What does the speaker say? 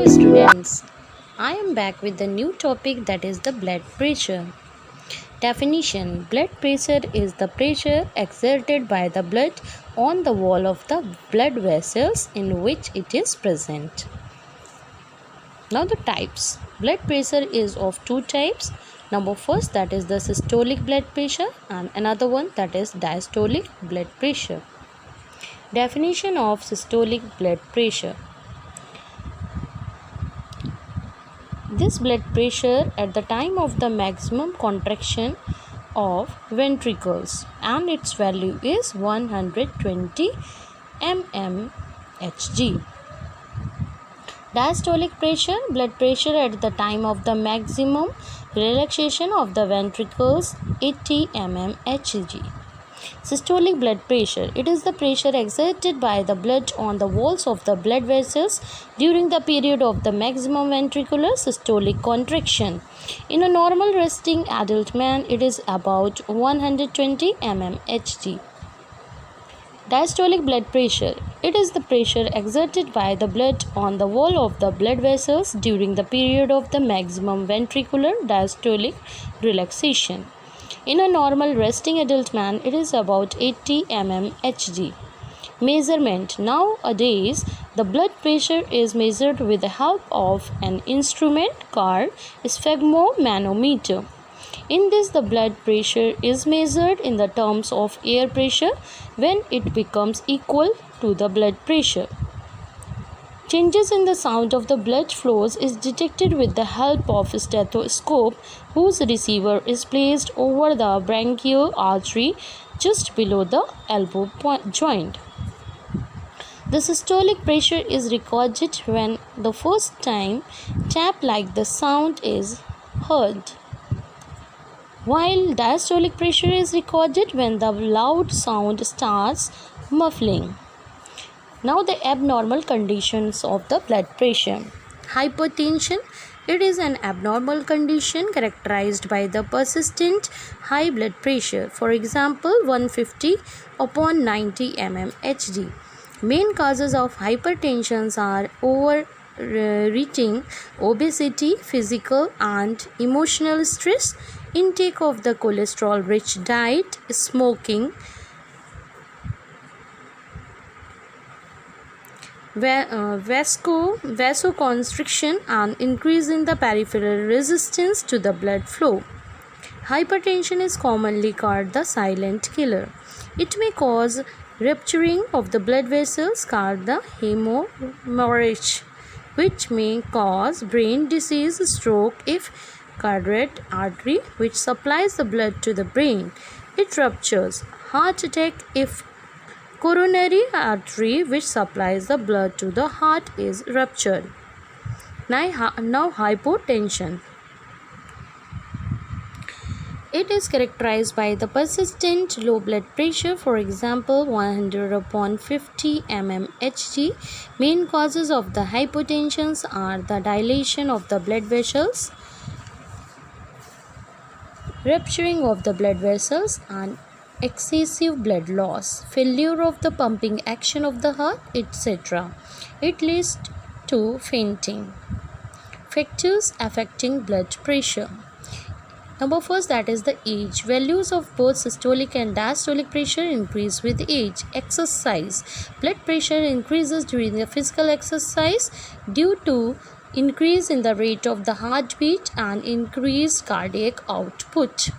students. I am back with the new topic, that is the blood pressure. Definition: blood pressure is the pressure exerted by the blood on the wall of the blood vessels in which it is present. Now the types. Blood pressure is of two types. Number first, that is the systolic blood pressure, and another one, that is diastolic blood pressure. Definition of systolic blood pressure: this blood pressure at the time of the maximum contraction of ventricles, and its value is 120 mmHg. Diastolic pressure, blood pressure at the time of the maximum relaxation of the ventricles, 80 mmHg. Systolic blood pressure, it is the pressure exerted by the blood on the walls of the blood vessels during the period of the maximum ventricular systolic contraction. In a normal resting adult man, it is about 120 mmHg. Diastolic blood pressure, it is the pressure exerted by the blood on the wall of the blood vessels during the period of the maximum ventricular diastolic relaxation. In a normal resting adult man, it is about 80 mmHg. Measurement: nowadays, the blood pressure is measured with the help of an instrument called sphygmomanometer. In this, the blood pressure is measured in the terms of air pressure when it becomes equal to the blood pressure. Changes in the sound of the blood flows is detected with the help of a stethoscope whose receiver is placed over the branchial artery just below the elbow joint. The systolic pressure is recorded when the first time tap like the sound is heard, while diastolic pressure is recorded when the loud sound starts muffling. Now the abnormal conditions of the blood pressure. Hypertension, it is an abnormal condition characterized by the persistent high blood pressure, for example 150/90 mmHg. Main causes of hypertension are overeating, obesity, physical and emotional stress, intake of the cholesterol-rich diet, smoking, vasoconstriction, and increase in the peripheral resistance to the blood flow. Hypertension is commonly called the silent killer. It may cause rupturing of the blood vessels called the hemorrhage, which may cause brain disease, stroke if carotid artery, which supplies the blood to the brain, it ruptures, heart attack if coronary artery, which supplies the blood to the heart, is ruptured. Now hypotension. It is characterized by the persistent low blood pressure, for example 100/50 mmHg. Main causes of the hypotension are the dilation of the blood vessels, rupturing of the blood vessels, and excessive blood loss, failure of the pumping action of the heart, etc. It leads to fainting. Factors affecting blood pressure. Number first, that is the age. Values of both systolic and diastolic pressure increase with age. Exercise. Blood pressure increases during the physical exercise due to increase in the rate of the heartbeat and increased cardiac output.